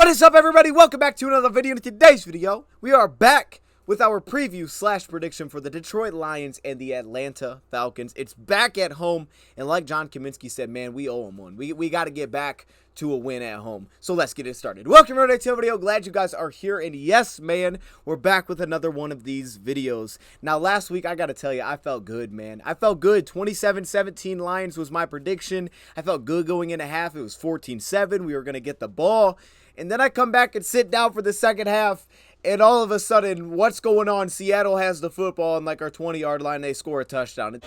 What is up, everybody? Welcome back to another video. In today's video, we are back with our preview slash prediction for the Detroit Lions and the Atlanta Falcons. It's back at home, and like John Kaminsky said, man, we owe them one. We got to get back to a win at home. So let's get it started. Welcome to today's video. Glad you guys are here, and yes, man, we're back with another one of these videos. Now, last week, I got to tell you, I felt good, man. I felt good. 27-17 Lions was my prediction. I felt good going into half. It was 14-7. We were going to get the ball. And then I come back and sit down for the second half, and all of a sudden, what's going on? Seattle has the football on like our 20-yard line. They score a touchdown.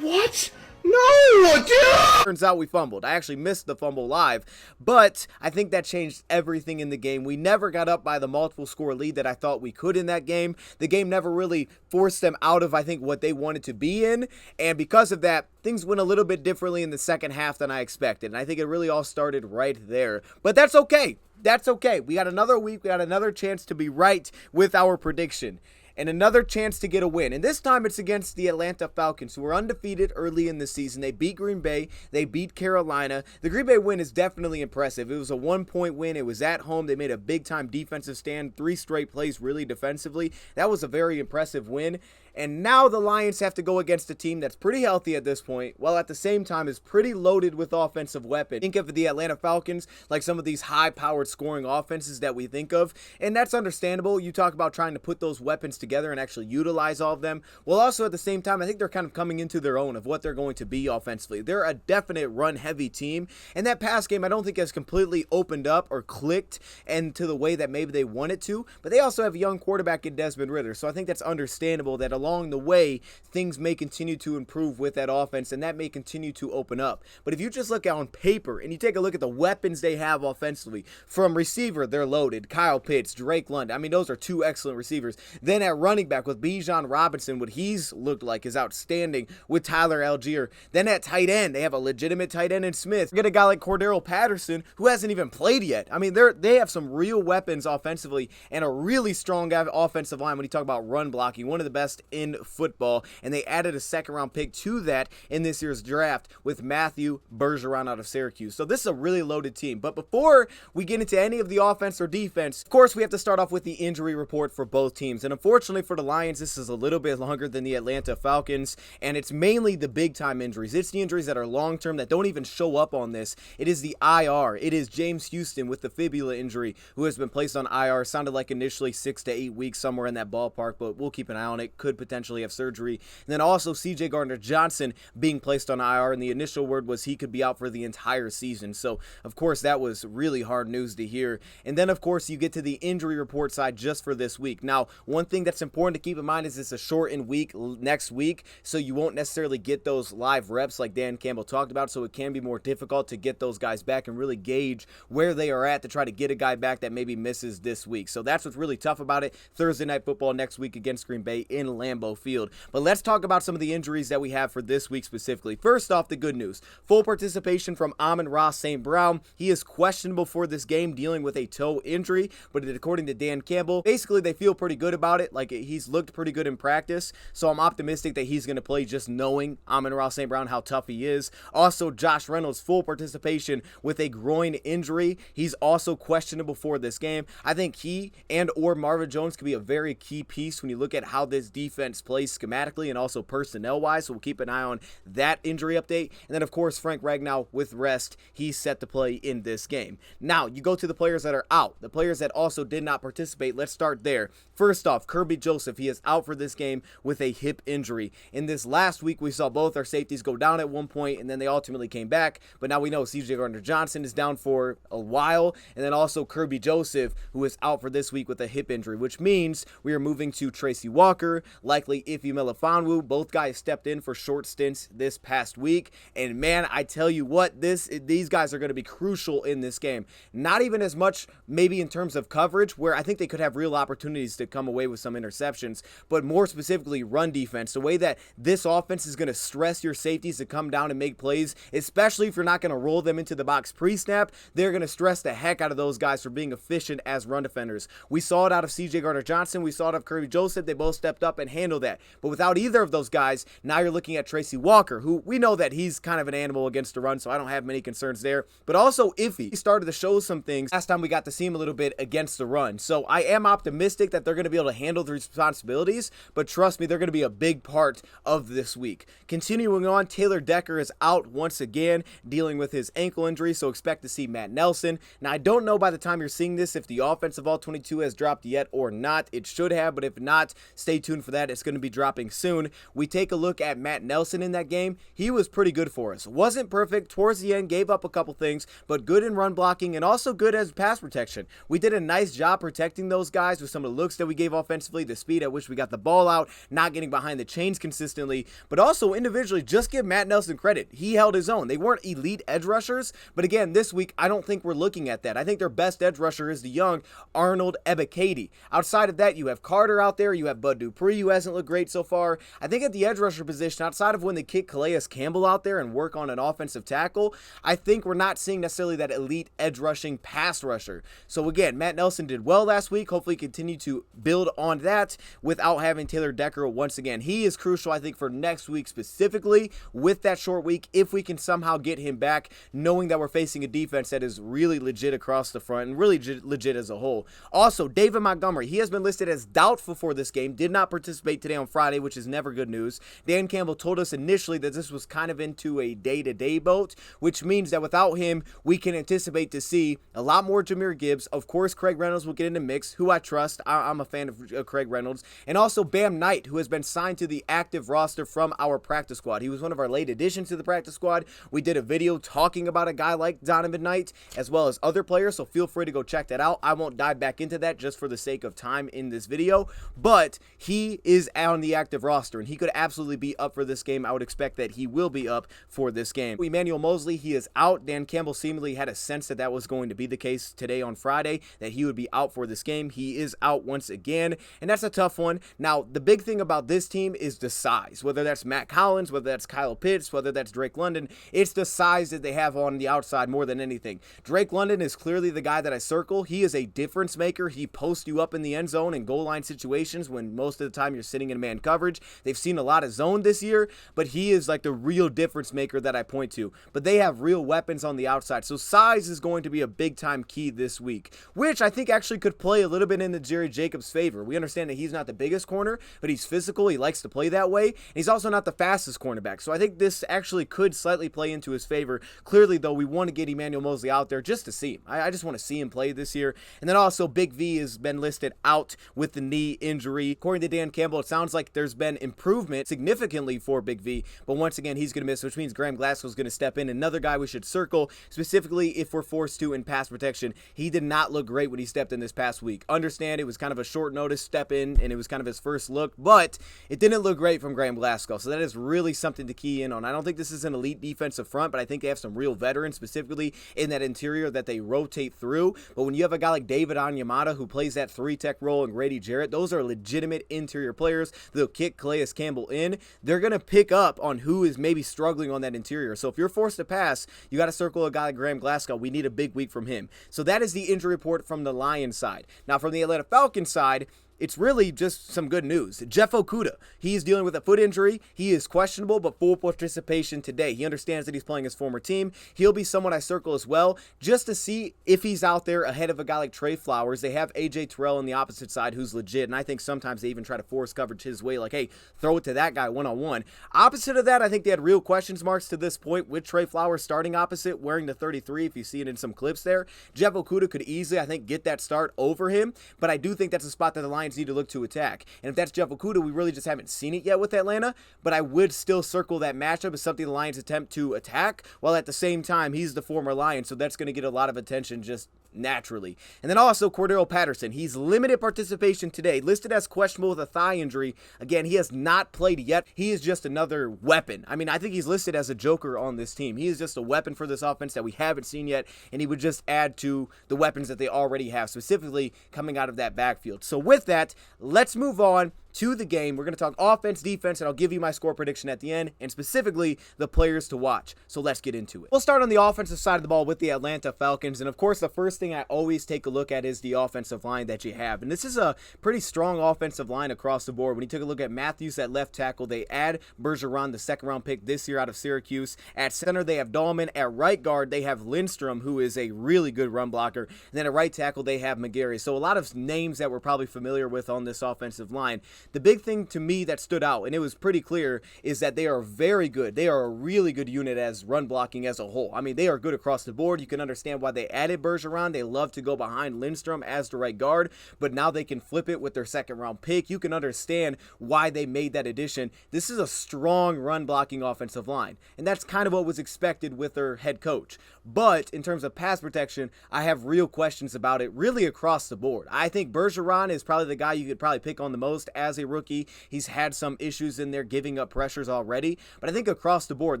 What? No, dude! Turns out we fumbled. I actually missed the fumble live, but I think that changed everything in the game. We never got up by the multiple score lead that I thought we could in that game. The game never really forced them out of, I think, what they wanted to be in, and because of that, things went a little bit differently in the second half than I expected, and I think it really all started right there. But that's okay. That's okay. We got another week. We got another chance to be right with our prediction. And another chance to get a win. And this time it's against the Atlanta Falcons, who were undefeated early in the season. They beat Green Bay. They beat Carolina. The Green Bay win is definitely impressive. It was a 1-point win. It was at home. They made a big-time defensive stand. 3 straight plays really defensively. That was a very impressive win. And now the Lions have to go against a team that's pretty healthy at this point, while at the same time is pretty loaded with offensive weapons. Think of the Atlanta Falcons like some of these high-powered scoring offenses that we think of, and that's understandable. You talk about trying to put those weapons together and actually utilize all of them. Well, also at the same time, I think they're kind of coming into their own of what they're going to be offensively. They're a definite run-heavy team, and that pass game I don't think has completely opened up or clicked into the way that maybe they want it to, but they also have a young quarterback in Desmond Ridder, so I think that's understandable that along the way, things may continue to improve with that offense, and that may continue to open up. But if you just look on paper and you take a look at the weapons they have offensively, from receiver, they're loaded. Kyle Pitts, Drake London. I mean, those are 2 excellent receivers. Then at running back with Bijan Robinson, what he's looked like is outstanding with Tyler Algier. Then at tight end, they have a legitimate tight end in Smith. Get a guy like Cordero Patterson, who hasn't even played yet. I mean, they have some real weapons offensively and a really strong offensive line when you talk about run blocking. One of the best in football, and they added a second-round pick to that in this year's draft with Matthew Bergeron out of Syracuse. So this is a really loaded team. But before we get into any of the offense or defense, of course, we have to start off with the injury report for both teams. And unfortunately for the Lions, this is a little bit longer than the Atlanta Falcons, and it's mainly the big-time injuries. It's the injuries that are long-term that don't even show up on this. It is the IR. It is James Houston with the fibula injury who has been placed on IR. Sounded like initially 6 to 8 weeks, somewhere in that ballpark, but we'll keep an eye on it. Could potentially have surgery. And then also CJ Gardner-Johnson being placed on IR, and the initial word was he could be out for the entire season. So, of course, that was really hard news to hear. And then, of course, you get to the injury report side just for this week. Now, one thing that's important to keep in mind is it's a shortened week next week, so you won't necessarily get those live reps like Dan Campbell talked about, so it can be more difficult to get those guys back and really gauge where they are at to try to get a guy back that maybe misses this week. So that's what's really tough about it. Thursday Night Football next week against Green Bay in Lambeau Field. But let's talk about some of the injuries that we have for this week specifically. First off, the good news. Full participation from Amon-Ra St. Brown. He is questionable for this game, dealing with a toe injury, but according to Dan Campbell, basically they feel pretty good about it. Like, he's looked pretty good in practice, so I'm optimistic that he's going to play, just knowing Amon-Ra St. Brown, how tough he is. Also, Josh Reynolds, full participation with a groin injury. He's also questionable for this game. I think he and or Marvin Jones could be a very key piece when you look at how this defense plays schematically and also personnel-wise, so we'll keep an eye on that injury update. And then, of course, Frank Ragnow with rest. He's set to play in this game. Now, you go to the players that are out, the players that also did not participate. Let's start there. First off, Kirby Joseph. He is out for this game with a hip injury. In this last week, we saw both our safeties go down at one point, and then they ultimately came back. But now we know CJ Gardner-Johnson is down for a while, and then also Kirby Joseph, who is out for this week with a hip injury, which means we are moving to Tracy Walker, likely Ife Melifonwu. Both guys stepped in for short stints this past week, and man, I tell you what, these guys are going to be crucial in this game. Not even as much maybe in terms of coverage, where I think they could have real opportunities to come away with some interceptions, but more specifically run defense. The way that this offense is going to stress your safeties to come down and make plays, especially if you're not going to roll them into the box pre-snap, they're going to stress the heck out of those guys for being efficient as run defenders. We saw it out of CJ Gardner-Johnson. We saw it out of Kirby Joseph. They both stepped up and handle that. But without either of those guys, now you're looking at Tracy Walker, who we know that he's kind of an animal against the run, so I don't have many concerns there. But also Iffy, he started to show some things last time we got to see him a little bit against the run. So I am optimistic that they're going to be able to handle the responsibilities, but trust me, they're going to be a big part of this week. Continuing on, Taylor Decker is out once again, dealing with his ankle injury, so expect to see Matt Nelson. Now, I don't know by the time you're seeing this if the offensive all-22 has dropped yet or not. It should have, but if not, stay tuned for that. It's going to be dropping soon. We take a look at Matt Nelson in that game. He was pretty good for us. Wasn't perfect towards the end, gave up a couple things, but good in run blocking and also good as pass protection. We did a nice job protecting those guys with some of the looks that we gave offensively, the speed at which we got the ball out, not getting behind the chains consistently, but also individually, just give Matt Nelson credit. He held his own. They weren't elite edge rushers, but again, this week, I don't think we're looking at that. I think their best edge rusher is the young Arnold Ebiketie. Outside of that, you have Carter out there, you have Bud Dupree, who hasn't looked great so far. I think at the edge rusher position, outside of when they kick Calais Campbell out there and work on an offensive tackle, I think we're not seeing necessarily that elite edge rushing pass rusher. So again, Matt Nelson did well last week. Hopefully continue to build on that without having Taylor Decker once again. He is crucial, I think, for next week specifically with that short week, if we can somehow get him back, knowing that we're facing a defense that is really legit across the front and really legit as a whole. Also, David Montgomery, he has been listed as doubtful for this game, did not participate today on Friday, which is never good news. Dan Campbell told us initially that this was kind of into a day-to-day boat, which means that without him, we can anticipate to see a lot more Jahmyr Gibbs. Of course, Craig Reynolds will get in the mix, who I trust. I'm a fan of Craig Reynolds. And also Bam Knight, who has been signed to the active roster from our practice squad. He was one of our late additions to the practice squad. We did a video talking about a guy like Donovan Knight, as well as other players, so feel free to go check that out. I won't dive back into that just for the sake of time in this video, but he is on the active roster, and he could absolutely be up for this game. I would expect that he will be up for this game. Emmanuel Mosley, he is out. Dan Campbell seemingly had a sense that that was going to be the case today on Friday, that he would be out for this game. He is out once again, and that's a tough one. Now, the big thing about this team is the size, whether that's Matt Collins, whether that's Kyle Pitts, whether that's Drake London. It's the size that they have on the outside more than anything. Drake London is clearly the guy that I circle. He is a difference maker. He posts you up in the end zone in goal line situations when most of the time you're sitting in man coverage. They've seen a lot of zone this year, but he is like the real difference maker that I point to. But they have real weapons on the outside, so size is going to be a big time key this week, which I think actually could play a little bit into Jerry Jacobs' favor. We understand that he's not the biggest corner, but he's physical. He likes to play that way, and he's also not the fastest cornerback, so I think this actually could slightly play into his favor. Clearly, though, we want to get Emmanuel Mosley out there just to see him. I just want to see him play this year. And then also, Big V has been listed out with the knee injury. According to Dan Campbell, it sounds like there's been improvement significantly for Big V, but once again, he's going to miss, which means Graham Glasgow's going to step in. Another guy we should circle, specifically if we're forced to in pass protection. He did not look great when he stepped in this past week. Understand it was kind of a short notice step in, and it was kind of his first look, but it didn't look great from Graham Glasgow, so that is really something to key in on. I don't think this is an elite defensive front, but I think they have some real veterans, specifically in that interior that they rotate through. But when you have a guy like David Onyemata who plays that 3-tech role and Grady Jarrett, those are legitimate interior players. They'll kick Calais Campbell in. They're going to pick up on who is maybe struggling on that interior. So if you're forced to pass, you got to circle a guy like Graham Glasgow. We need a big week from him. So that is the injury report from the Lions side. Now from the Atlanta Falcons side, it's really just some good news. Jeff Okudah, he's dealing with a foot injury. He is questionable, but full participation today. He understands that he's playing his former team. He'll be someone I circle as well, just to see if he's out there ahead of a guy like Trey Flowers. They have A.J. Terrell on the opposite side who's legit, and I think sometimes they even try to force coverage his way, like, hey, throw it to that guy one-on-one. Opposite of that, I think they had real questions marks to this point with Trey Flowers starting opposite, wearing the 33, if you see it in some clips there. Jeff Okudah could easily, I think, get that start over him, but I do think that's a spot that the Lions need to look to attack. And if that's Jeff Okudah, we really just haven't seen it yet with Atlanta, but I would still circle that matchup as something the Lions attempt to attack, while at the same time, he's the former Lion, so that's going to get a lot of attention just naturally. And then also Cordero Patterson. He's limited participation today, listed as questionable with a thigh injury. Again, he has not played yet. He is just another weapon. I mean, I think he's listed as a joker on this team. He is just a weapon for this offense that we haven't seen yet, and he would just add to the weapons that they already have, specifically coming out of that backfield. So with that, let's move on to the game. We're going to talk offense, defense, and I'll give you my score prediction at the end, and specifically the players to watch. So let's get into it. We'll start on the offensive side of the ball with the Atlanta Falcons, and of course the first thing I always take a look at is the offensive line that you have, and this is a pretty strong offensive line across the board. When you took a look at Matthews at left tackle, they add Bergeron, the second-round pick this year out of Syracuse. At center, they have Dahlman. At right guard, they have Lindstrom, who is a really good run blocker. And then at right tackle, they have McGarry. So a lot of names that we're probably familiar with on this offensive line. The big thing to me that stood out, and it was pretty clear, is that they are very good. They are a really good unit as run blocking as a whole. I mean, they are good across the board. You can understand why they added Bergeron. They love to go behind Lindstrom as the right guard, but now they can flip it with their second-round pick. You can understand why they made that addition. This is a strong run blocking offensive line, and that's kind of what was expected with their head coach. But in terms of pass protection, I have real questions about it really across the board. I think Bergeron is probably the guy you could probably pick on the most as a rookie. He's had some issues in there giving up pressures already, but I think across the board,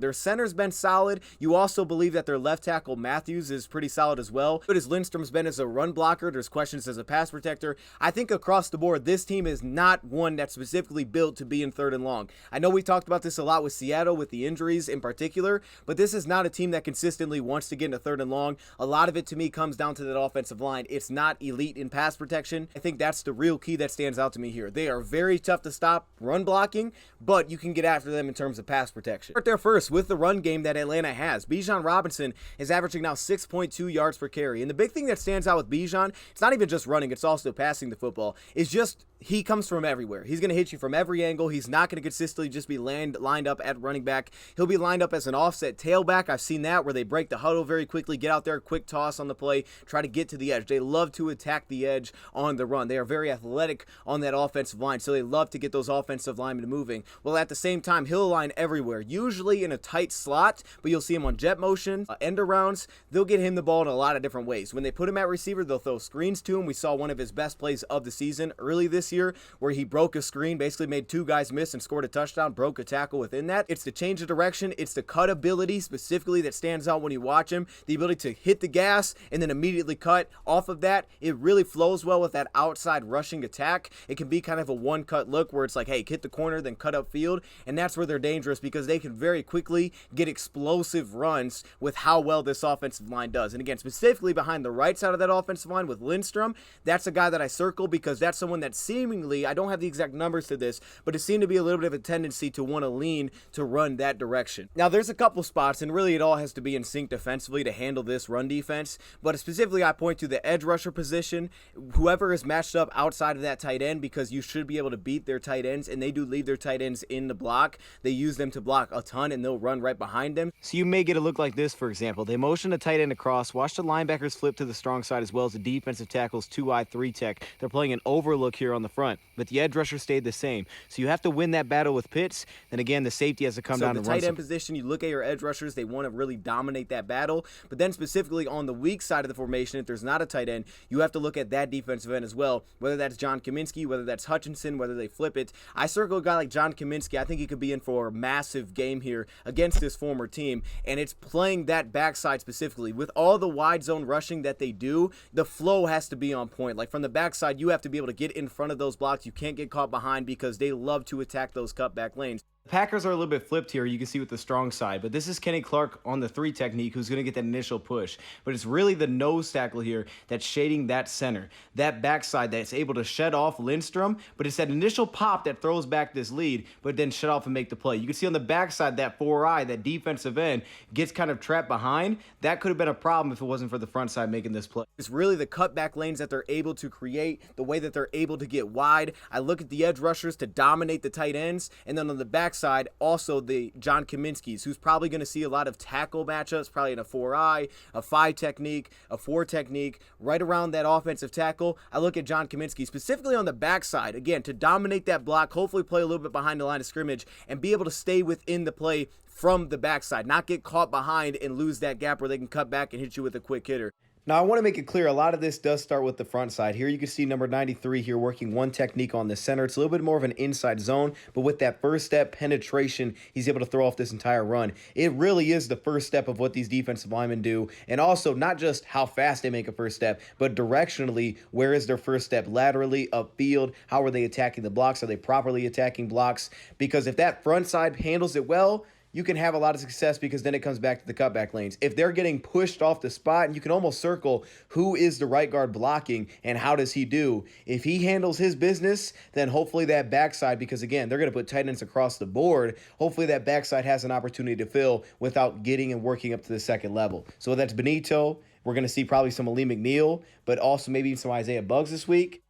their center's been solid. You also believe that their left tackle Matthews is pretty solid as well. But as Lindstrom's been as a run blocker, there's questions as a pass protector. I think across the board, this team is not one that's specifically built to be in third and long. I know we talked about this a lot with Seattle with the injuries in particular, but this is not a team that consistently wants to get into third and long. A lot of it to me comes down to that offensive line. It's not elite in pass protection. I think that's the real key that stands out to me here. They are very tough to stop run blocking, but you can get after them in terms of pass protection. Start there first with the run game that Atlanta has. Bijan Robinson is averaging now 6.2 yards per carry. And the big thing that stands out with Bijan, it's not even just running, it's also passing the football. It's just he comes from everywhere. He's going to hit you from every angle. He's not going to consistently just be lined up at running back. He'll be lined up as an offset tailback. I've seen that where they break the huddle very quickly, get out there, quick toss on the play, try to get to the edge. They love to attack the edge on the run. They are very athletic on that offensive line, so they love to get those offensive linemen moving. Well, at the same time, he'll line everywhere, usually in a tight slot, but you'll see him on jet motion, end arounds. They'll get him the ball in a lot of different ways. When they put him at receiver, they'll throw screens to him. We saw one of his best plays of the season early this year where he broke a screen, basically made two guys miss and scored a touchdown, broke a tackle within that. It's the change of direction. It's the cut ability specifically that stands out when you watch him. The ability to hit the gas and then immediately cut off of that. It really flows well with that outside rushing attack. It can be kind of a one-cut look where it's like, hey, hit the corner, then cut upfield. And that's where they're dangerous because they can very quickly get explosive runs with how well this offensive line does. And again, specifically behind the right side of that offensive line with Lindstrom, that's a guy that I circle because that's someone that seemingly, I don't have the exact numbers to this, but it seemed to be a little bit of a tendency to want to lean to run that direction. Now, there's a couple spots, and really it all has to be in sync defensively to handle this run defense, but specifically I point to the edge rusher position. Whoever is matched up outside of that tight end, because you should be able to beat their tight ends, and they do leave their tight ends in the block. They use them to block a ton, and they'll run right behind them. So you may get a look like this, for example. They motion a tight end across, watch the linebackers flip to the strong side as well as the defensive tackles 2-eye 3-tech. They're playing an overlook here on the front, but the edge rusher stayed the same. So you have to win that battle with Pitts. Then again, the safety has to come down and run. So the tight end position, you look at your edge rushers, they want to really dominate that battle. But then specifically on the weak side of the formation, if there's not a tight end, you have to look at that defensive end as well. Whether that's John Kaminsky, whether that's Hutchinson, whether they flip it. I circle a guy like John Kaminsky. I think he could be in for a massive game here against this former team. And it's playing that backside specifically. With all the wide zone rushing that they do, the flow has to be on point. Like from the backside, you have to be able to get in front of those blocks. You can't get caught behind because they love to attack those cutback lanes. The Packers are a little bit flipped here, you can see with the strong side, but this is Kenny Clark on the 3 technique who's going to get that initial push. But it's really the nose tackle here that's shading that center, that backside that's able to shut off Lindstrom, but it's that initial pop that throws back this lead, but then shut off and make the play. You can see on the backside that 4-eye, that defensive end, gets kind of trapped behind. That could have been a problem if it wasn't for the front side making this play. It's really the cutback lanes that they're able to create, the way that they're able to get wide. I look at the edge rushers to dominate the tight ends, and then on the backside, also the John Kaminsky's, who's probably going to see a lot of tackle matchups, probably in a 4-eye, a 5 technique, a 4 technique, right around that offensive tackle. I look at John Kaminsky specifically on the backside, again, to dominate that block, hopefully play a little bit behind the line of scrimmage, and be able to stay within the play from the backside, not get caught behind and lose that gap where they can cut back and hit you with a quick hitter. Now, I want to make it clear, a lot of this does start with the front side. Here you can see number 93 here working one technique on the center. It's a little bit more of an inside zone, but with that first step penetration, he's able to throw off this entire run. It really is the first step of what these defensive linemen do, and also not just how fast they make a first step, but directionally, where is their first step? Laterally, upfield, how are they attacking the blocks? Are they properly attacking blocks? Because if that front side handles it well, you can have a lot of success, because then it comes back to the cutback lanes. If they're getting pushed off the spot, you can almost circle who is the right guard blocking and how does he do. If he handles his business, then hopefully that backside, because again, they're going to put tight ends across the board, hopefully that backside has an opportunity to fill without getting and working up to the second level. So that's Benito. We're going to see probably some Ali McNeil, but also maybe some Isaiah Buggs this week.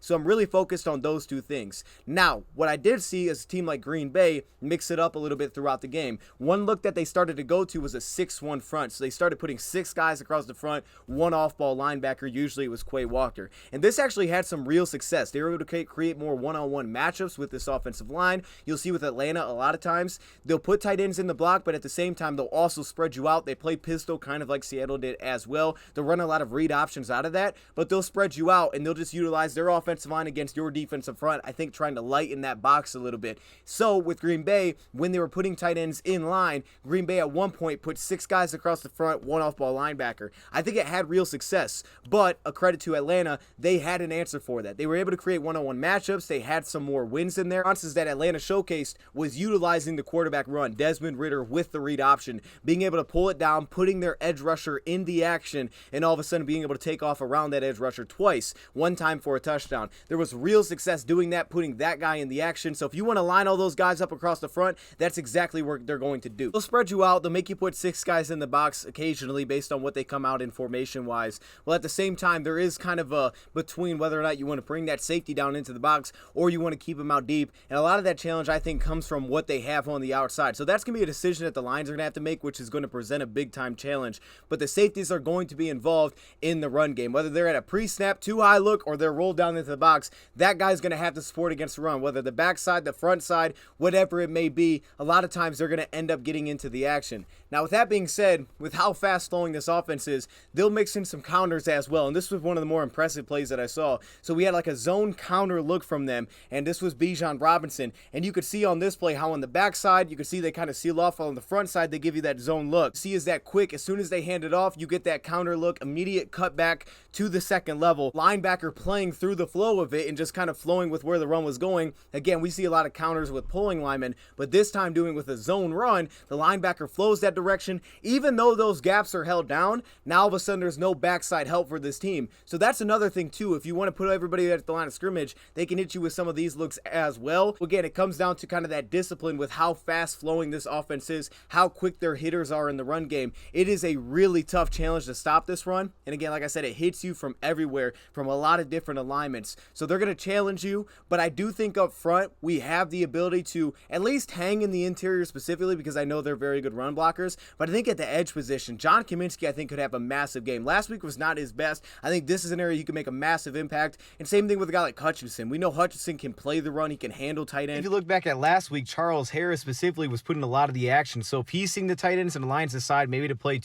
So I'm really focused on those two things. Now, what I did see is a team like Green Bay mix it up a little bit throughout the game. One look that they started to go to was a 6-1 front. So they started putting 6 guys across the front, one off-ball linebacker. Usually it was Quay Walker. And this actually had some real success. They were able to create more one-on-one matchups with this offensive line. You'll see with Atlanta a lot of times, they'll put tight ends in the block, but at the same time, they'll also spread you out. They play pistol kind of like Seattle did as well. They'll run a lot of read options out of that, but they'll spread you out, and they'll just utilize their offensive line against your defensive front, I think trying to lighten that box a little bit. So with Green Bay, when they were putting tight ends in line, Green Bay at one point put 6 guys across the front, one off-ball linebacker. I think it had real success, but a credit to Atlanta, they had an answer for that. They were able to create one-on-one matchups. They had some more wins in there. The responses that Atlanta showcased was utilizing the quarterback run, Desmond Ridder with the read option, being able to pull it down, putting their edge rusher in the action, and all of a sudden being able to take off around that edge rusher twice, one time for a touchdown. There was real success doing that, putting that guy in the action. So if you want to line all those guys up across the front, that's exactly what they're going to do. They'll spread you out. They'll make you put 6 guys in the box occasionally based on what they come out in formation wise. Well, at the same time, there is kind of a between whether or not you want to bring that safety down into the box or you want to keep him out deep. And a lot of that challenge, I think, comes from what they have on the outside. So that's going to be a decision that the Lions are going to have to make, which is going to present a big time challenge. But the safeties are going to be involved in the run game, whether they're at a pre-snap, too high look, or they're rolled down into the box. That guy's going to have to support against the run, whether the backside, the front side, whatever it may be. A lot of times they're going to end up getting into the action. Now, with that being said, with how fast flowing this offense is, they'll mix in some counters as well. And this was one of the more impressive plays that I saw. So we had like a zone counter look from them, and this was Bijan Robinson. And you could see on this play how on the backside, you could see they kind of seal off. On the front side, they give you that zone look. See, is that quick? As soon as they hand it off, you get that counter look, immediate cutback to the second level. Linebacker playing through the flow of it and just kind of flowing with where the run was going. Again, we see a lot of counters with pulling linemen, but this time doing with a zone run, the linebacker flows that direction. Even though those gaps are held down, now all of a sudden there's no backside help for this team. So that's another thing too. If you want to put everybody at the line of scrimmage, they can hit you with some of these looks as well. Again, it comes down to kind of that discipline with how fast flowing this offense is, how quick their hitters are in the run game. It is a really tough challenge to stop this run. And again, like I said, it hits you from everywhere, from a lot of different alignments. So they're going to challenge you, but I do think up front, we have the ability to at least hang in the interior specifically, because I know they're very good run blockers. But I think at the edge position, John Kaminsky, I think, could have a massive game. Last week was not his best. I think this is an area he can make a massive impact. And same thing with a guy like Hutchinson. We know Hutchinson can play the run. He can handle tight ends. If you look back at last week, Charles Harris specifically was putting a lot of the action. So if he's seeing the tight ends and the Lions decide maybe to play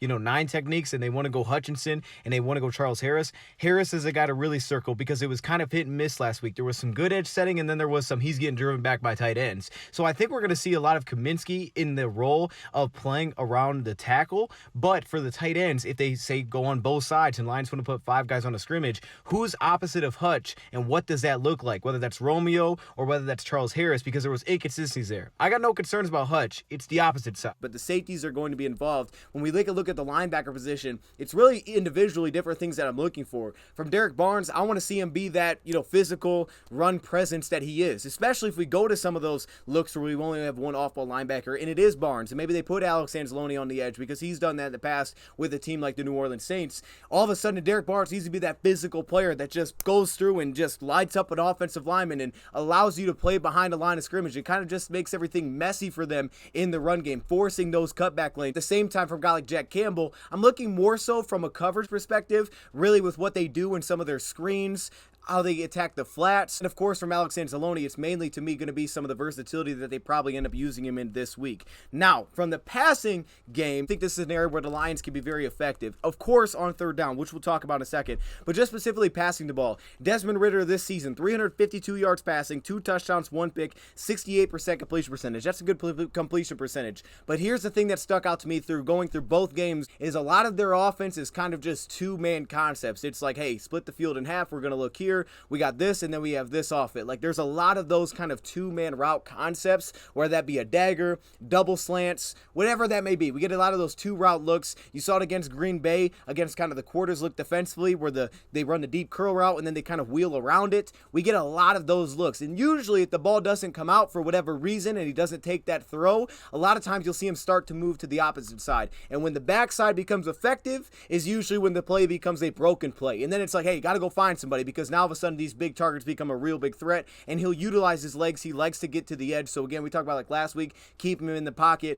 9 techniques and they want to go Hutchinson and they want to go Charles Harris, Harris is a guy to really circle, because it was kind of hit and miss last week. There was some good edge setting, and then there was some he's getting driven back by tight ends. So I think we're going to see a lot of Kaminsky in the role of playing around the tackle. But for the tight ends, if they say go on both sides and Lions want to put 5 guys on a scrimmage, who's opposite of Hutch and what does that look like? Whether that's Romeo or whether that's Charles Harris, because there was inconsistencies there. I got no concerns about Hutch. It's the opposite side. But the safeties are going to be involved. When we take a look at the linebacker position, it's really individually different things that I'm looking for. From Derek Barnes, I want to see him be that, physical run presence that he is, especially if we go to some of those looks where we only have one off-ball linebacker, and it is Barnes, and maybe they put Alex Anzalone on the edge because he's done that in the past with a team like the New Orleans Saints. All of a sudden, Derek Barnes needs to be that physical player that just goes through and just lights up an offensive lineman and allows you to play behind a line of scrimmage. It kind of just makes everything messy for them in the run game, forcing those cutback lanes. At the same time, from a guy like Jack Campbell, I'm looking more so from a coverage perspective, really with what they do in some of their screens. how they attack the flats. And of course, from Alex Anzalone, it's mainly to me going to be some of the versatility that they probably end up using him in this week. Now, from the passing game, I think this is an area where the Lions can be very effective. Of course, on third down, which we'll talk about in a second, but just specifically passing the ball. Desmond Ridder this season, 352 yards passing, 2 touchdowns, 1 pick, 68% completion percentage. That's a good completion percentage. But here's the thing that stuck out to me through going through both games is a lot of their offense is kind of just two-man concepts. It's like, hey, split the field in half. We're going to look here. We got this, and then we have this off it. Like, there's a lot of those kind of two-man route concepts, whether that be a dagger, double slants, whatever that may be. We get a lot of those two-route looks. You saw it against Green Bay, against kind of the quarters look defensively, where they run the deep curl route, and then they kind of wheel around it. We get a lot of those looks. And usually, if the ball doesn't come out for whatever reason, and he doesn't take that throw, a lot of times you'll see him start to move to the opposite side. And when the backside becomes effective is usually when the play becomes a broken play. And then it's like, hey, you got to go find somebody, because now all of a sudden these big targets become a real big threat, and he'll utilize his legs. He likes to get to the edge. So again, we talked about like last week, keep him in the pocket.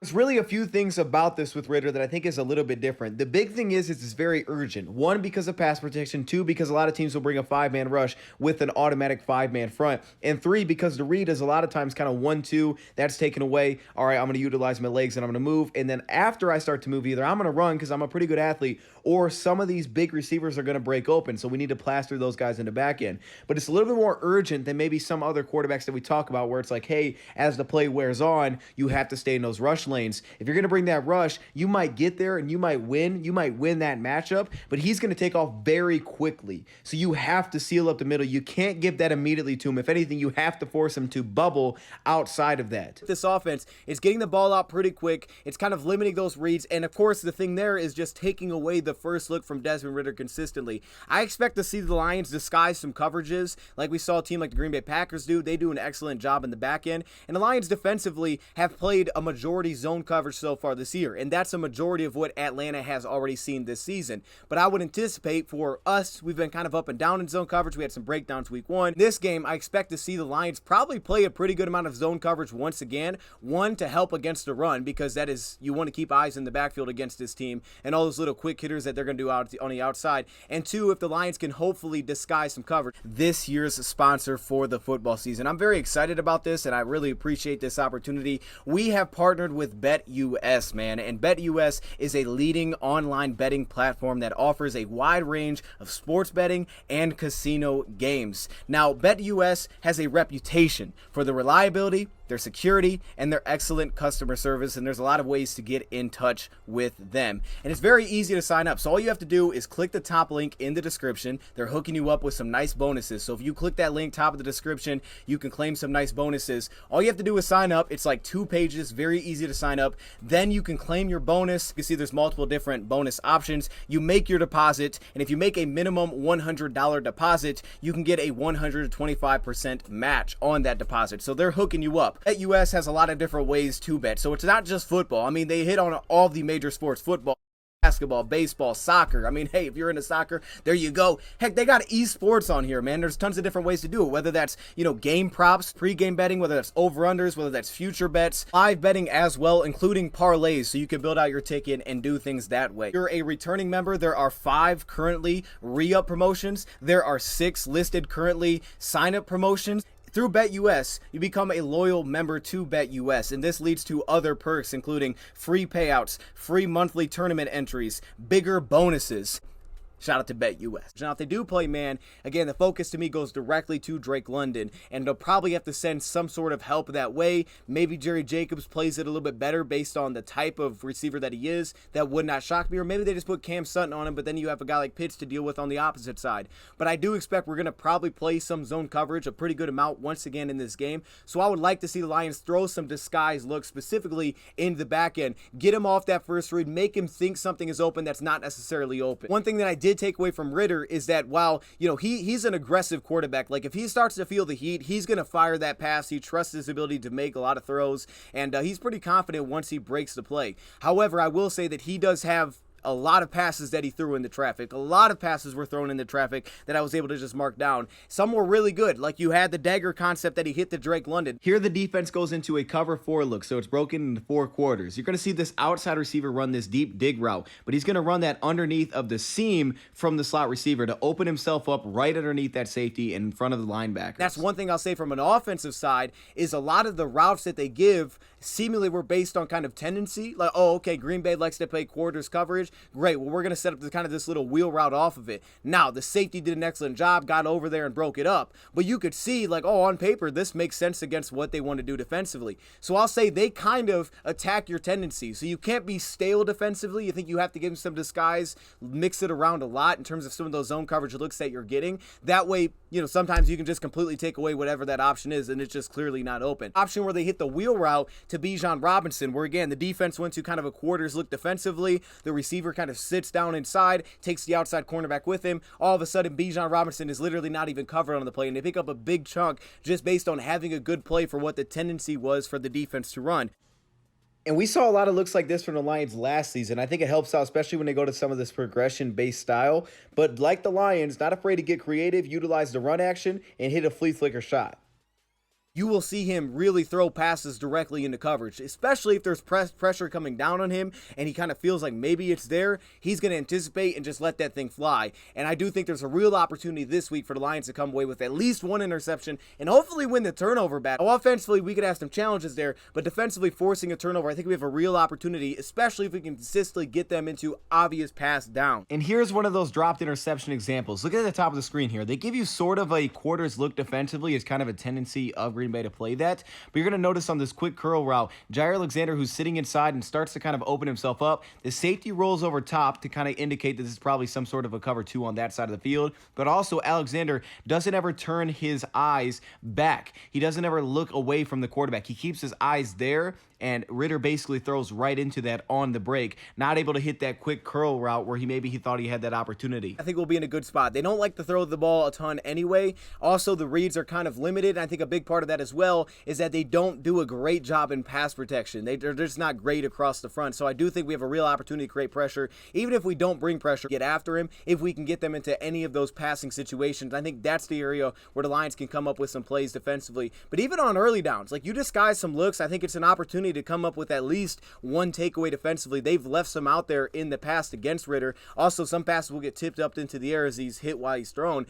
There's really a few things about this with Ridder that I think is a little bit different. The big thing is it's very urgent. 1, because of pass protection. 2, because a lot of teams will bring a 5-man rush with an automatic 5-man front. And 3, because the read is a lot of times kind of 1-2. That's taken away. All right, I'm going to utilize my legs and I'm going to move. And then after I start to move, either I'm going to run because I'm a pretty good athlete, or some of these big receivers are going to break open. So we need to plaster those guys in the back end. But it's a little bit more urgent than maybe some other quarterbacks that we talk about, where it's like, hey, as the play wears on, you have to stay in those rush lanes. If you're going to bring that rush, you might get there and you might win. You might win that matchup, but he's going to take off very quickly. So you have to seal up the middle. You can't give that immediately to him. If anything, you have to force him to bubble outside of that. This offense is getting the ball out pretty quick. It's kind of limiting those reads. And of course, the thing there is just taking away the first look from Desmond Ridder consistently. I expect to see the Lions disguise some coverages like we saw a team like the Green Bay Packers do. They do an excellent job in the back end. And the Lions defensively have played a majority zone coverage so far this year, and that's a majority of what Atlanta has already seen this season. But I would anticipate for us, we've been kind of up and down in zone coverage. We had some breakdowns week 1. This game, I expect to see the Lions probably play a pretty good amount of zone coverage once again. 1, to help against the run, because that is, you want to keep eyes in the backfield against this team and all those little quick hitters that they're going to do out on the outside. And 2, if the Lions can hopefully disguise some coverage. This year's sponsor for the football season. I'm very excited about this, and I really appreciate this opportunity. We have partnered with BetUS, man, and BetUS is a leading online betting platform that offers a wide range of sports betting and casino games. Now, BetUS has a reputation for the reliability, their security, and their excellent customer service, and there's a lot of ways to get in touch with them. And it's very easy to sign up. So all you have to do is click the top link in the description. They're hooking you up with some nice bonuses. So if you click that link top of the description, you can claim some nice bonuses. All you have to do is sign up. It's like 2 pages, very easy to sign up. Then you can claim your bonus. You can see there's multiple different bonus options. You make your deposit, and if you make a minimum $100 deposit, you can get a 125% match on that deposit. So they're hooking you up. BetUS has a lot of different ways to bet, so it's not just football. I mean, they hit on all the major sports: football, basketball, baseball, soccer. I mean, hey, if you're into soccer, there you go. Heck, they got esports on here, man. There's tons of different ways to do it, whether that's, game props, pre-game betting, whether that's over-unders, whether that's future bets, live betting as well, including parlays, so you can build out your ticket and do things that way. If you're a returning member, there are 5 currently re-up promotions. There are 6 listed currently sign-up promotions. Through BetUS, you become a loyal member to BetUS, and this leads to other perks, including free payouts, free monthly tournament entries, bigger bonuses. Shout out to BetUS. Now, if they do play man, again, the focus to me goes directly to Drake London, and they'll probably have to send some sort of help that way. Maybe Jerry Jacobs plays it a little bit better based on the type of receiver that he is. That would not shock me. Or maybe they just put Cam Sutton on him, but then you have a guy like Pitts to deal with on the opposite side. But I do expect we're going to probably play some zone coverage, a pretty good amount once again in this game. So I would like to see the Lions throw some disguise looks specifically in the back end. Get him off that first read. Make him think something is open that's not necessarily open. One thing that I did take away from Ridder is that while, he's an aggressive quarterback, like if he starts to feel the heat, he's going to fire that pass. He trusts his ability to make a lot of throws, and he's pretty confident once he breaks the play. However, I will say that he does have a lot of passes that he threw into traffic. A lot of passes were thrown into traffic that I was able to just mark down. Some were really good. Like you had the dagger concept that he hit to Drake London. Here the defense goes into a cover 4 look, so it's broken into 4 quarters. You're going to see this outside receiver run this deep dig route, but he's going to run that underneath of the seam from the slot receiver to open himself up right underneath that safety in front of the linebacker. That's one thing I'll say from an offensive side is a lot of the routes that they give seemingly were based on kind of tendency. Like, oh, okay, Green Bay likes to play quarters coverage. Great, well, we're going to set up this little wheel route off of it. Now, the safety did an excellent job, got over there and broke it up. But you could see, like, oh, on paper, this makes sense against what they want to do defensively. So I'll say they kind of attack your tendencies. So you can't be stale defensively. You think you have to give them some disguise, mix it around a lot in terms of some of those zone coverage looks that you're getting. That way, sometimes you can just completely take away whatever that option is, and it's just clearly not open. Option where they hit the wheel route to Bijan Robinson, where again, the defense went to kind of a quarters look defensively. The receiver kind of sits down inside, takes the outside cornerback with him. All of a sudden, Bijan Robinson is literally not even covered on the play, and they pick up a big chunk just based on having a good play for what the tendency was for the defense to run. And we saw a lot of looks like this from the Lions last season. I think it helps out, especially when they go to some of this progression-based style. But like the Lions, not afraid to get creative, utilize the run action, and hit a flea flicker shot. You will see him really throw passes directly into coverage, especially if there's pressure coming down on him and he kind of feels like maybe it's there. He's going to anticipate and just let that thing fly. And I do think there's a real opportunity this week for the Lions to come away with at least 1 interception and hopefully win the turnover battle. Offensively, we could have some challenges there, but defensively forcing a turnover, I think we have a real opportunity, especially if we can consistently get them into obvious pass down. And here's one of those dropped interception examples. Look at the top of the screen here. They give you sort of a quarters look defensively as kind of a tendency of Green Bay to play that, but you're going to notice on this quick curl route, Jair Alexander, who's sitting inside and starts to kind of open himself up, the safety rolls over top to kind of indicate that this is probably some sort of a cover 2 on that side of the field, but also Alexander doesn't ever turn his eyes back. He doesn't ever look away from the quarterback. He keeps his eyes there, and Ridder basically throws right into that on the break, not able to hit that quick curl route where he thought he had that opportunity. I think we'll be in a good spot. They don't like to throw the ball a ton anyway. Also, the reads are kind of limited. I think a big part of that as well is that they don't do a great job in pass protection. They're just not great across the front. So I do think we have a real opportunity to create pressure. Even if we don't bring pressure, get after him. If we can get them into any of those passing situations, I think that's the area where the Lions can come up with some plays defensively. But even on early downs, like you disguise some looks, I think it's an opportunity to come up with at least 1 takeaway defensively. They've left some out there in the past against Ridder. Also, some passes will get tipped up into the air as he's hit while he's thrown.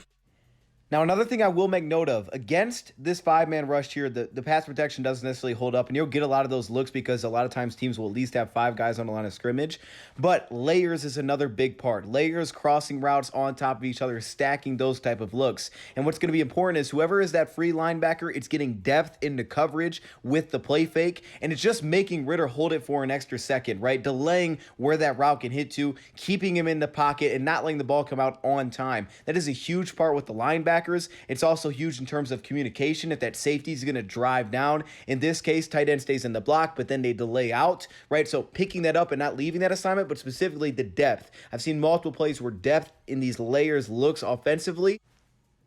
Now, another thing I will make note of, against this 5-man rush here, the pass protection doesn't necessarily hold up, and you'll get a lot of those looks because a lot of times teams will at least have 5 guys on the line of scrimmage, but layers is another big part. Layers, crossing routes on top of each other, stacking those type of looks. And what's going to be important is whoever is that free linebacker, it's getting depth into coverage with the play fake, and it's just making Ridder hold it for an extra second, right? Delaying where that route can hit to, keeping him in the pocket, and not letting the ball come out on time. That is a huge part with the linebacker. It's also huge in terms of communication. If that safety is going to drive down, in this case, tight end stays in the block, but then they delay out, right? So picking that up and not leaving that assignment, but specifically the depth. I've seen multiple plays where depth in these layers looks offensively.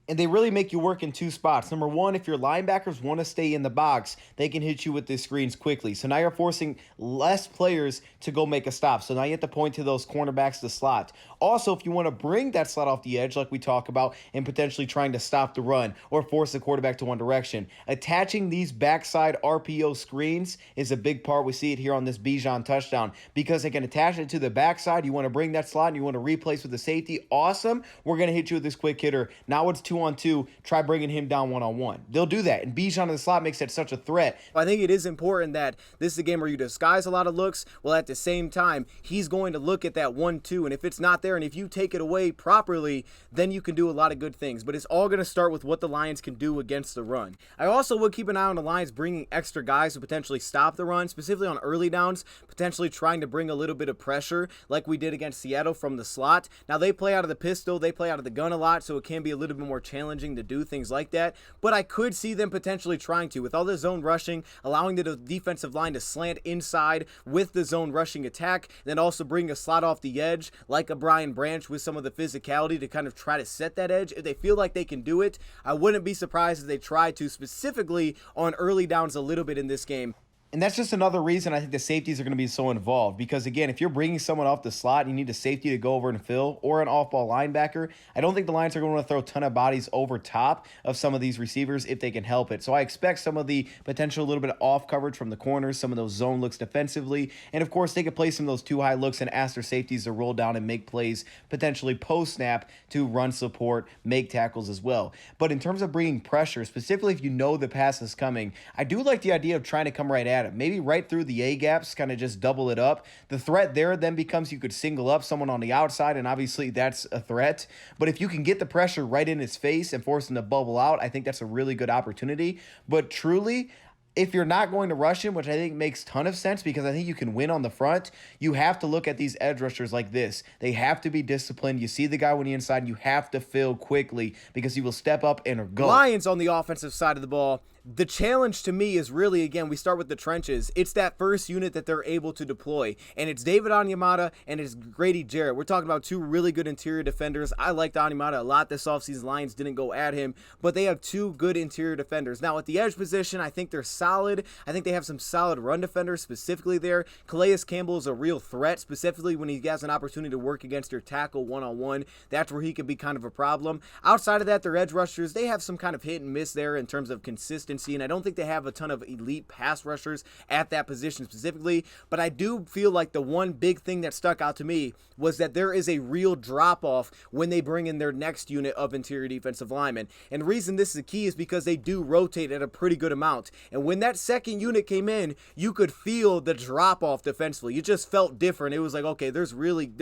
And they really make you work in 2 spots. Number 1, if your linebackers want to stay in the box, they can hit you with the screens quickly. So now you're forcing less players to go make a stop. So now you have to point to those cornerbacks to slot. Also, if you want to bring that slot off the edge like we talk about and potentially trying to stop the run or force the quarterback to one direction, attaching these backside RPO screens is a big part. We see it here on this Bijan touchdown because they can attach it to the backside. You want to bring that slot and you want to replace with the safety. Awesome. We're going to hit you with this quick hitter. Now it's 2-on-2. Try bringing him down 1-on-1. They'll do that. And Bijan in the slot makes that such a threat. I think it is important that this is a game where you disguise a lot of looks, while at the same time, he's going to look at that 1-2. And if it's not there, and if you take it away properly, then you can do a lot of good things. But it's all going to start with what the Lions can do against the run. I also would keep an eye on the Lions bringing extra guys to potentially stop the run, specifically on early downs, potentially trying to bring a little bit of pressure like we did against Seattle from the slot. Now, they play out of the pistol, they play out of the gun a lot, so it can be a little bit more challenging to do things like that. But I could see them potentially trying to, with all the zone rushing, allowing the defensive line to slant inside with the zone rushing attack, then also bring a slot off the edge like a Brian Branch with some of the physicality to kind of try to set that edge. If they feel like they can do it, I wouldn't be surprised if they try to, specifically on early downs a little bit in this game. And that's just another reason I think the safeties are going to be so involved. Because again, if you're bringing someone off the slot, and you need a safety to go over and fill, or an off-ball linebacker, I don't think the Lions are going to want to throw a ton of bodies over top of some of these receivers if they can help it. So I expect some of the potential a little bit of off coverage from the corners, some of those zone looks defensively, and of course they could play some of those too high looks and ask their safeties to roll down and make plays potentially post-snap to run support, make tackles as well. But in terms of bringing pressure, specifically if you know the pass is coming, I do like the idea of trying to come right at it. Maybe right through the A gaps, kind of just double it up. The threat there then becomes you could single up someone on the outside, and obviously that's a threat. But if you can get the pressure right in his face and force him to bubble out, I think that's a really good opportunity. But truly, if you're not going to rush him, which I think makes a ton of sense because I think you can win on the front, you have to look at these edge rushers like this. They have to be disciplined. You see the guy when he's inside, you have to fill quickly because he will step up and go. Lions on the offensive side of the ball, the challenge to me is really, again, we start with the trenches. It's that first unit that they're able to deploy, and it's David Onyemata and it's Grady Jarrett. We're talking about two really good interior defenders. I liked Onyemata a lot this offseason. Lions didn't go at him, but they have two good interior defenders. Now, at the edge position, I think they're solid. I think they have some solid run defenders specifically there. Calais Campbell is a real threat, specifically when he has an opportunity to work against your tackle one-on-one. That's where he could be kind of a problem. Outside of that, their edge rushers, they have some kind of hit and miss there in terms of consistency, and I don't think they have a ton of elite pass rushers at that position specifically, but I do feel like the one big thing that stuck out to me was that there is a real drop-off when they bring in their next unit of interior defensive linemen. And the reason this is the key is because they do rotate at a pretty good amount. And when that second unit came in, you could feel the drop-off defensively. You just felt different. It was like, okay, they're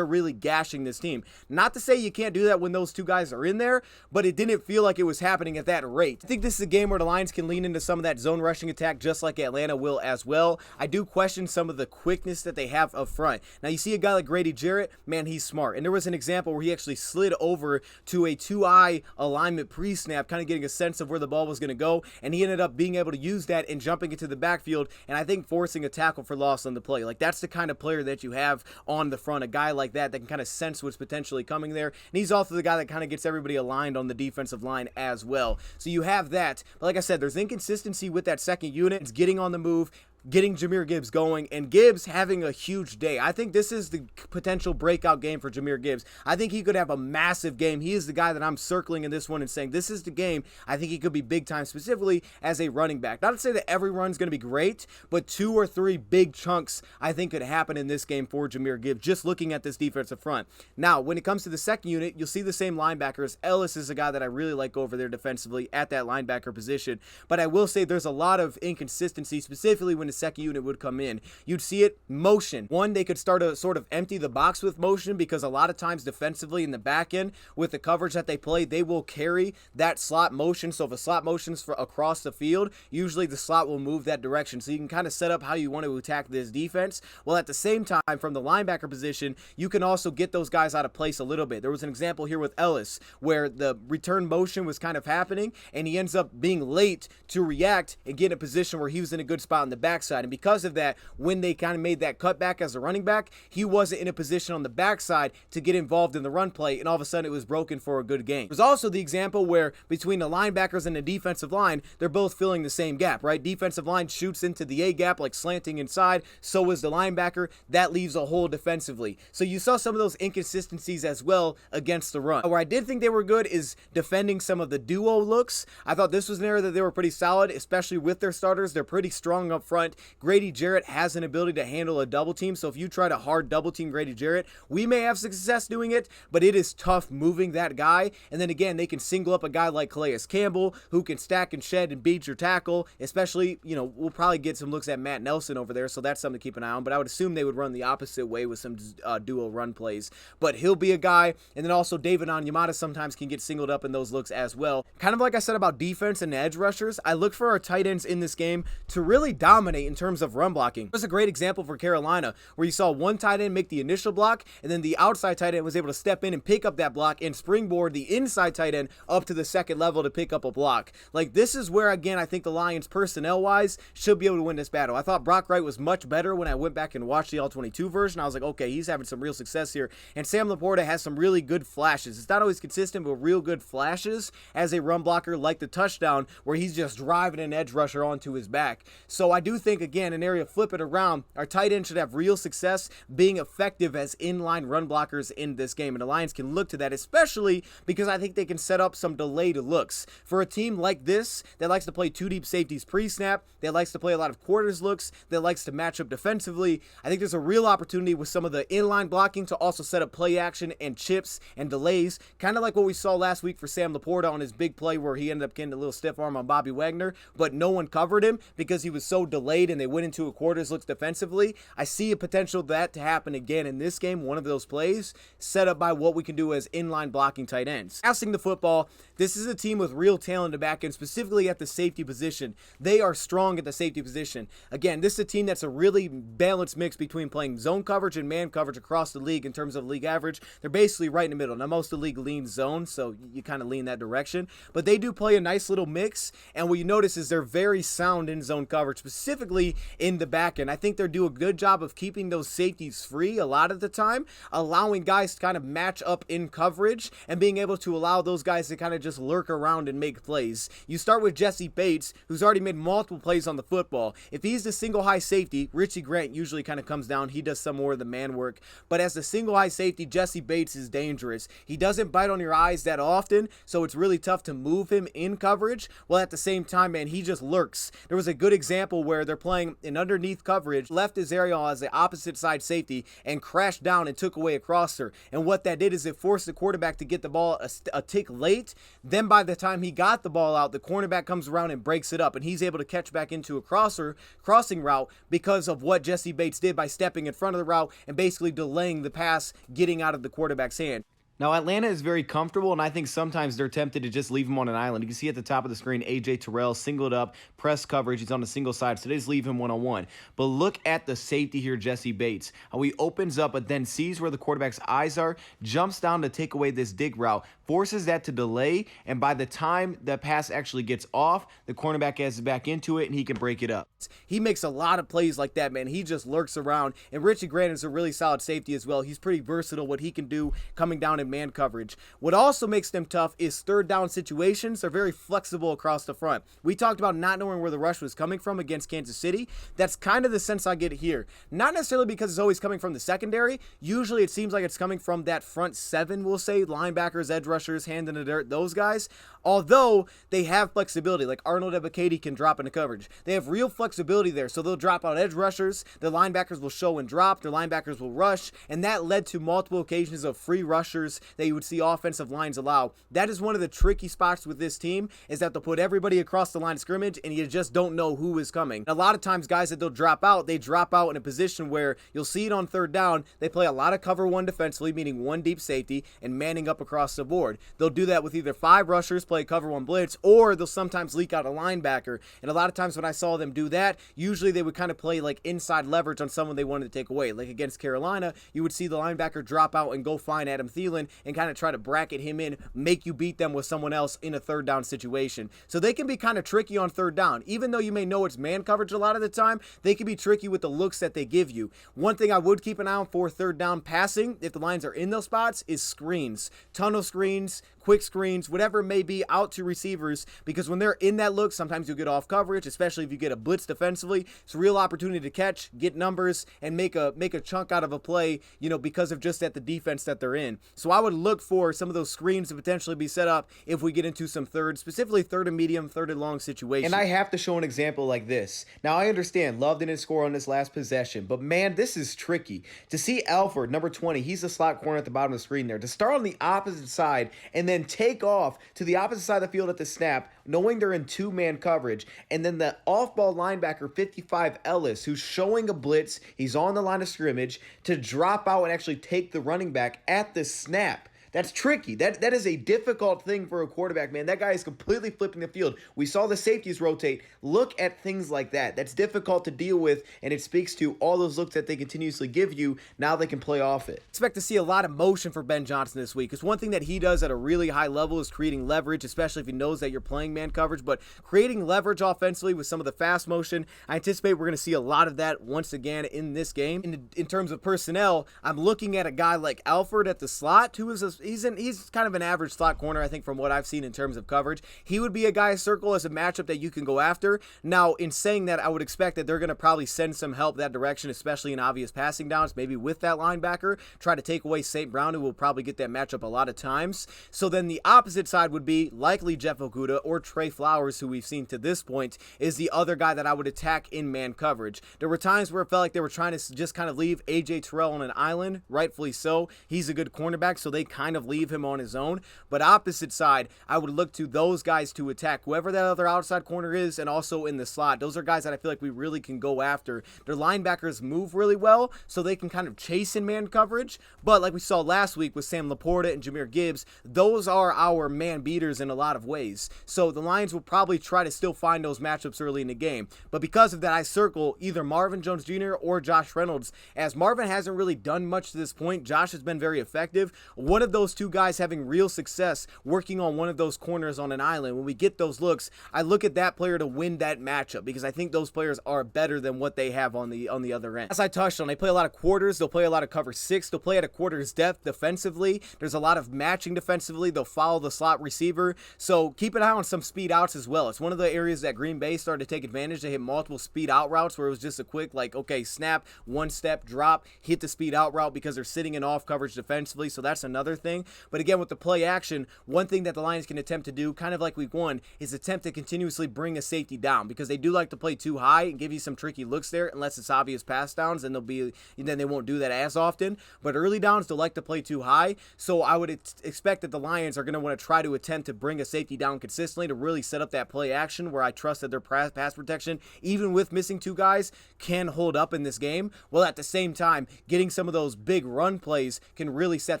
really gashing this team. Not to say you can't do that when those two guys are in there, but it didn't feel like it was happening at that rate. I think this is a game where the Lions can lean into some of that zone rushing attack just like Atlanta will as well. I do question some of the quickness that they have up front. Now, you see a guy like Grady Jarrett, man, he's smart. And there was an example where he actually slid over to a two-eye alignment pre-snap, kind of getting a sense of where the ball was going to go, and he ended up being able to use that and jumping into the backfield, and I think forcing a tackle for loss on the play. Like, that's the kind of player that you have on the front, a guy like that can kind of sense what's potentially coming there, and he's also the guy that kind of gets everybody aligned on the defensive line as well. So you have that, but like I said, there's inconsistency with that second unit. It's getting on the move, getting Jahmyr Gibbs going, and Gibbs having a huge day. I think this is the potential breakout game for Jahmyr Gibbs. I think he could have a massive game. He is the guy that I'm circling in this one and saying this is the game. I think he could be big time, specifically as a running back. Not to say that every run's going to be great, but 2 or 3 big chunks I think could happen in this game for Jahmyr Gibbs, just looking at this defensive front. Now, when it comes to the second unit, you'll see the same linebackers. Ellis is a guy that I really like over there defensively at that linebacker position, but I will say there's a lot of inconsistency, specifically when the second unit would come in. You'd see it motion. One, they could start to sort of empty the box with motion because a lot of times defensively in the back end with the coverage that they play, they will carry that slot motion. So if a slot motion's for across the field, usually the slot will move that direction. So you can kind of set up how you want to attack this defense. Well, at the same time, from the linebacker position, you can also get those guys out of place a little bit. There was an example here with Ellis where the return motion was kind of happening and he ends up being late to react and get in a position where he was in a good spot in the backside. And because of that, when they kind of made that cutback as a running back, he wasn't in a position on the backside to get involved in the run play, and all of a sudden it was broken for a good game. There's also the example where between the linebackers and the defensive line, they're both filling the same gap, right? Defensive line shoots into the A gap like slanting inside, so is the linebacker. That leaves a hole defensively. So you saw some of those inconsistencies as well against the run. Where I did think they were good is defending some of the duo looks. I thought this was an area that they were pretty solid, especially with their starters. They're pretty strong up front. Grady Jarrett has an ability to handle a double team, so if you try to hard double team Grady Jarrett, we may have success doing it, but it is tough moving that guy. And then again, they can single up a guy like Calais Campbell who can stack and shed and beat your tackle, especially, we'll probably get some looks at Matt Nelson over there, so that's something to keep an eye on, but I would assume they would run the opposite way with some duo run plays. But he'll be a guy, and then also David Onyemata sometimes can get singled up in those looks as well. Kind of like I said about defense and edge rushers, I look for our tight ends in this game to really dominate in terms of run blocking. There's a great example for Carolina where you saw one tight end make the initial block, and then the outside tight end was able to step in and pick up that block and springboard the inside tight end up to the second level to pick up a block. Like, this is where, again, I think the Lions, personnel-wise, should be able to win this battle. I thought Brock Wright was much better when I went back and watched the All-22 version. I was like, okay, he's having some real success here. And Sam Laporta has some really good flashes. It's not always consistent, but real good flashes as a run blocker, like the touchdown where he's just driving an edge rusher onto his back. So I do think, again, an area flip it around, our tight end should have real success being effective as inline run blockers in this game. And the Lions can look to that, especially because I think they can set up some delayed looks. For a team like this that likes to play two deep safeties pre-snap, that likes to play a lot of quarters looks, that likes to match up defensively, I think there's a real opportunity with some of the inline blocking to also set up play action and chips and delays, kind of like what we saw last week for Sam Laporta on his big play where he ended up getting a little stiff arm on Bobby Wagner, but no one covered him because he was so delayed and they went into a quarters looks defensively. I see a potential that to happen again in this game, one of those plays set up by what we can do as inline blocking tight ends. Passing the football, this is a team with real talent to back end, specifically at the safety position. They are strong at the safety position. Again, this is a team that's a really balanced mix between playing zone coverage and man coverage across the league in terms of league average. They're basically right in the middle. Now, most of the league leans zone, so you kind of lean that direction. But they do play a nice little mix, and what you notice is they're very sound in zone coverage, specifically in the back end. I think they do a good job of keeping those safeties free a lot of the time, allowing guys to kind of match up in coverage and being able to allow those guys to kind of just lurk around and make plays. You start with Jesse Bates, who's already made multiple plays on the football. If he's the single high safety, Richie Grant usually kind of comes down. He does some more of the man work. But as the single high safety, Jesse Bates is dangerous. He doesn't bite on your eyes that often, so it's really tough to move him in coverage. While at the same time, man, he just lurks. There was a good example where they're playing in underneath coverage, left his area as the opposite side safety, and crashed down and took away a crosser. And what that did is it forced the quarterback to get the ball a tick late. Then by the time he got the ball out, the cornerback comes around and breaks it up, and he's able to catch back into a crossing route because of what Jesse Bates did by stepping in front of the route and basically delaying the pass getting out of the quarterback's hand. Now, Atlanta is very comfortable, and I think sometimes they're tempted to just leave him on an island. You can see at the top of the screen, A.J. Terrell singled up, press coverage. He's on the single side, so they just leave him one-on-one. But look at the safety here, Jesse Bates. How he opens up, but then sees where the quarterback's eyes are, jumps down to take away this dig route, forces that to delay, and by the time the pass actually gets off, the cornerback gets back into it, and he can break it up. He makes a lot of plays like that, man. He just lurks around, and Richie Grant is a really solid safety as well. He's pretty versatile, what he can do coming down in man coverage. What also makes them tough is third down situations. They're very flexible across the front. We talked about not knowing where the rush was coming from against Kansas City. That's kind of the sense I get here. Not necessarily because it's always coming from the secondary. Usually it seems like it's coming from that front seven, we'll say, linebackers, edge rushers, hand in the dirt, those guys. Although they have flexibility, like Arnold Ebiketie can drop into coverage. They have real flexibility there, so they'll drop out edge rushers. The linebackers will show and drop. Their linebackers will rush, and that led to multiple occasions of free rushers that you would see offensive lines allow. That is one of the tricky spots with this team, is that they'll put everybody across the line of scrimmage, and you just don't know who is coming. A lot of times, guys that they'll drop out, they drop out in a position where you'll see it on third down. They play a lot of cover one defensively, meaning one deep safety, and manning up across the board. They'll do that with either five rushers, play cover one blitz, or they'll sometimes leak out a linebacker. And a lot of times when I saw them do that, usually they would kind of play like inside leverage on someone they wanted to take away. Like against Carolina, you would see the linebacker drop out and go find Adam Thielen and kind of try to bracket him in, make you beat them with someone else in a third down situation. So they can be kind of tricky on third down. Even though you may know it's man coverage a lot of the time, they can be tricky with the looks that they give you. One thing I would keep an eye on for third down passing, if the Lions are in those spots, is screens. Tunnel screens, quick screens, whatever it may be, out to receivers, because when they're in that look, sometimes you'll get off coverage, especially if you get a blitz defensively. It's a real opportunity to catch, get numbers, and make a chunk out of a play, because of just at the defense that they're in. So I would look for some of those screens to potentially be set up if we get into some specifically third and medium, third and long situations. And I have to show an example like this. Now, I understand Love didn't score on this last possession, but man, this is tricky. To see Alford, number 20, he's the slot corner at the bottom of the screen there, to start on the opposite side and then take off to the opposite side of the field at the snap, knowing they're in two-man coverage, and then the off-ball linebacker, 55 Ellis, who's showing a blitz, he's on the line of scrimmage, to drop out and actually take the running back at the snap. That's tricky. That is a difficult thing for a quarterback, man. That guy is completely flipping the field. We saw the safeties rotate. Look at things like that. That's difficult to deal with, and it speaks to all those looks that they continuously give you. Now they can play off it. Expect to see a lot of motion for Ben Johnson this week, because one thing that he does at a really high level is creating leverage, especially if he knows that you're playing man coverage, but creating leverage offensively with some of the fast motion. I anticipate we're going to see a lot of that once again in this game. In terms of personnel, I'm looking at a guy like Alford at the slot, who is he's kind of an average slot corner, I think, from what I've seen in terms of coverage. He would be a guy circle as a matchup that you can go after. Now, in saying that, I would expect that they're going to probably send some help that direction, especially in obvious passing downs, maybe with that linebacker, try to take away St. Brown, who will probably get that matchup a lot of times. So then the opposite side would be likely Jeff Okudah or Trey Flowers, who we've seen to this point, is the other guy that I would attack in man coverage. There were times where it felt like they were trying to just kind of leave A.J. Terrell on an island, rightfully so. He's a good cornerback, so they kind of leave him on his own. But opposite side, I would look to those guys to attack whoever that other outside corner is, and also in the slot. Those are guys that I feel like we really can go after. Their linebackers move really well, so they can kind of chase in man coverage. But like we saw last week with Sam Laporta and Jahmyr Gibbs, those are our man beaters in a lot of ways. So the Lions will probably try to still find those matchups early in the game. But because of that, I circle either Marvin Jones Jr. or Josh Reynolds. As Marvin hasn't really done much to this point, Josh has been very effective. One of those two guys having real success working on one of those corners on an island. When we get those looks, I look at that player to win that matchup because I think those players are better than what they have on the other end. As I touched on, they play a lot of quarters. They'll play a lot of cover 6. They'll play at a quarter's depth defensively. There's a lot of matching defensively. They'll follow the slot receiver. So keep an eye on some speed outs as well. It's one of the areas that Green Bay started to take advantage. They hit multiple speed out routes where it was just a quick, like, okay, snap, one step, drop, hit the speed out route because they're sitting in off coverage defensively. So that's another thing. But again, with the play action, one thing that the Lions can attempt to do, kind of like week 1, is attempt to continuously bring a safety down because they do like to play too high and give you some tricky looks there unless it's obvious pass downs, and then they won't do that as often. But early downs, they'll like to play too high. So I would expect that the Lions are going to want to try to attempt to bring a safety down consistently to really set up that play action where I trust that their pass protection, even with missing 2 guys, can hold up in this game. Well, at the same time, getting some of those big run plays can really set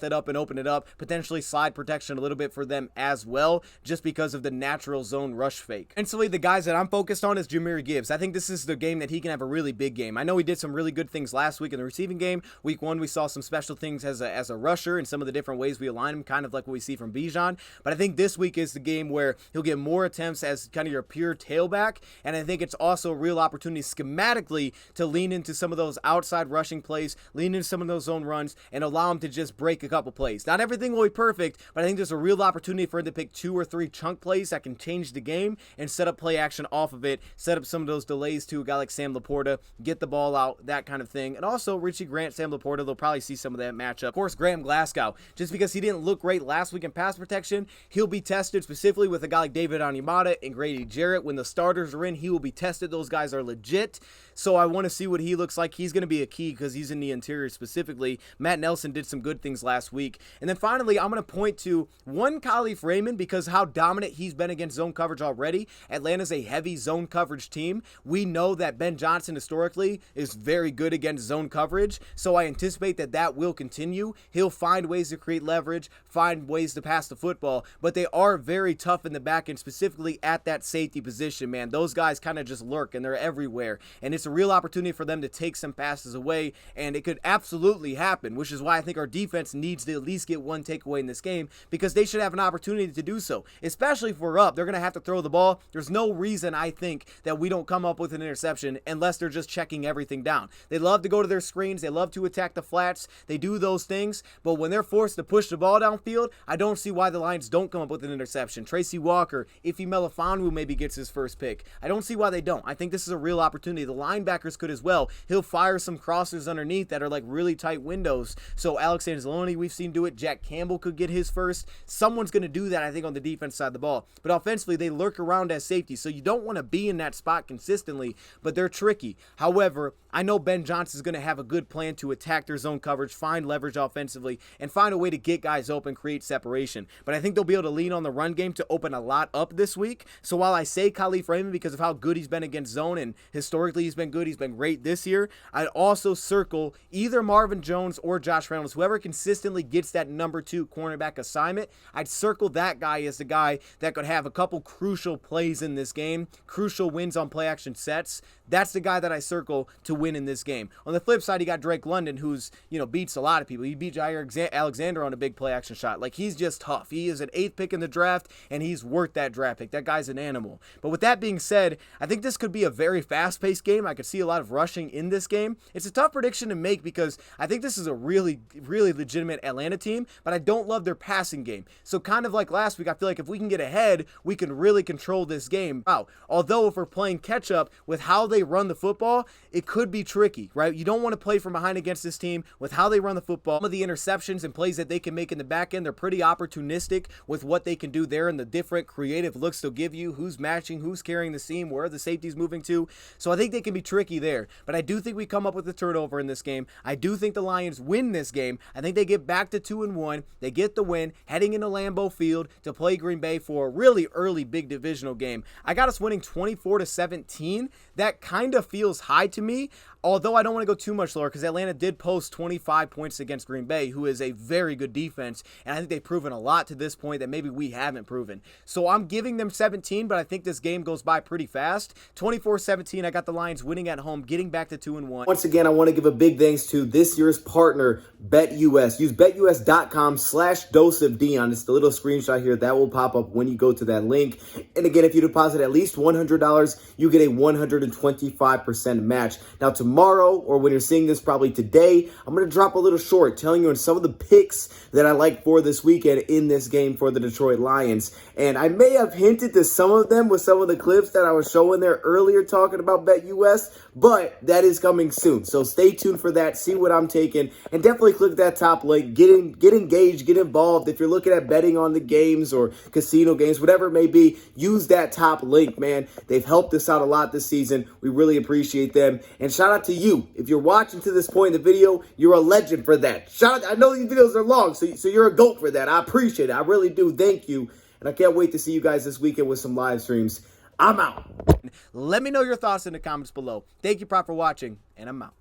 that up and open it up, potentially slide protection a little bit for them as well, just because of the natural zone rush fake. And so the guys that I'm focused on is Jahmyr Gibbs. I think this is the game that he can have a really big game. I know he did some really good things last week in the receiving game. Week 1, we saw some special things as a rusher and some of the different ways we align him, kind of like what we see from Bijan. But I think this week is the game where he'll get more attempts as kind of your pure tailback, and I think it's also a real opportunity schematically to lean into some of those outside rushing plays, lean into some of those zone runs, and allow him to just break a couple plays. Not everything will be perfect, but I think there's a real opportunity for him to pick 2 or 3 chunk plays that can change the game and set up play action off of it, set up some of those delays to a guy like Sam Laporta, get the ball out, that kind of thing. And also Richie Grant, Sam Laporta, they'll probably see some of that matchup. Of course, Graham Glasgow, just because he didn't look great last week in pass protection, he'll be tested specifically with a guy like David Onyemata and Grady Jarrett. When the starters are in, he will be tested. Those guys are legit. So I want to see what he looks like. He's going to be a key because he's in the interior specifically. Matt Nelson did some good things last week. And then finally, I'm going to point to one Khalif Raymond because how dominant he's been against zone coverage already. Atlanta's a heavy zone coverage team. We know that Ben Johnson historically is very good against zone coverage. So I anticipate that that will continue. He'll find ways to create leverage, find ways to pass the football, but they are very tough in the back end, specifically at that safety position, man. Those guys kind of just lurk and they're everywhere. And it's a real opportunity for them to take some passes away, and it could absolutely happen, which is why I think our defense needs to at least get one takeaway in this game because they should have an opportunity to do so, especially if we're up. They're going to have to throw the ball. There's no reason, I think, that we don't come up with an interception unless they're just checking everything down. They love to go to their screens. They love to attack the flats. They do those things, but when they're forced to push the ball downfield, I don't see why the Lions don't come up with an interception. Tracy Walker, Ife Melifonwu maybe gets his first pick. I don't see why they don't. I think this is a real opportunity. The linebackers could as well. He'll fire some crossers underneath that are like really tight windows. So Alex Anzalone, we've seen do it. Jack Campbell could get his first. Someone's going to do that, I think, on the defense side of the ball. But offensively, they lurk around as safety, so you don't want to be in that spot consistently, but they're tricky. However, I know Ben Johnson is going to have a good plan to attack their zone coverage, find leverage offensively, and find a way to get guys open, create separation. But I think they'll be able to lean on the run game to open a lot up this week. So while I say Khalif Raymond because of how good he's been against zone, and historically he's been good, he's been great this year, I'd also circle either Marvin Jones or Josh Reynolds. Whoever consistently gets that number 2 cornerback assignment, I'd circle that guy as the guy that could have a couple crucial plays in this game, crucial wins on play action sets. That's the guy that I circle to win win in this game. On the flip side, you got Drake London, who's, beats a lot of people. He beat Jair Alexander on a big play action shot. Like, he's just tough. He is an 8th pick in the draft, and he's worth that draft pick. That guy's an animal. But with that being said, I think this could be a very fast-paced game. I could see a lot of rushing in this game. It's a tough prediction to make because I think this is a really, really legitimate Atlanta team, but I don't love their passing game. So kind of like last week, I feel like if we can get ahead, we can really control this game. Wow. Although if we're playing catch-up with how they run the football, it could be tricky, right? You don't want to play from behind against this team with how they run the football. Some of the interceptions and plays that they can make in the back end, they're pretty opportunistic with what they can do there and the different creative looks they'll give you, who's matching, who's carrying the seam, where the safety's moving to. So I think they can be tricky there. But I do think we come up with a turnover in this game. I do think the Lions win this game. I think they get back to 2-1. They get the win, heading into Lambeau Field to play Green Bay for a really early big divisional game. I got us winning 24-17. That kind of feels high to me, although I don't want to go too much lower because Atlanta did post 25 points against Green Bay, who is a very good defense, and I think they've proven a lot to this point that maybe we haven't proven. So I'm giving them 17, but I think this game goes by pretty fast. 24-17, I got the Lions winning at home, getting back to 2-1. Once again, I want to give a big thanks to this year's partner, BetUS. Use betus.com/DoseOfDion. It's the little screenshot here that will pop up when you go to that link. And again, if you deposit at least $100, you get a 125% match. Now, tomorrow, or when you're seeing this probably today, I'm going to drop a little short telling you on some of the picks that I like for this weekend in this game for the Detroit Lions. And I may have hinted to some of them with some of the clips that I was showing there earlier talking about BetUS, but that is coming soon. So stay tuned for that, see what I'm taking, and definitely click that top link. Get engaged, get involved. If you're looking at betting on the games or casino games, whatever it may be, use that top link, man. They've helped us out a lot this season. We really appreciate them. And shout out to you. If you're watching to this point in the video, you're a legend for that. Shout out, I know these videos are long, so you're a GOAT for that. I appreciate it. I really do. Thank you. And I can't wait to see you guys this weekend with some live streams. I'm out. Let me know your thoughts in the comments below. Thank you, Prop, for watching, and I'm out.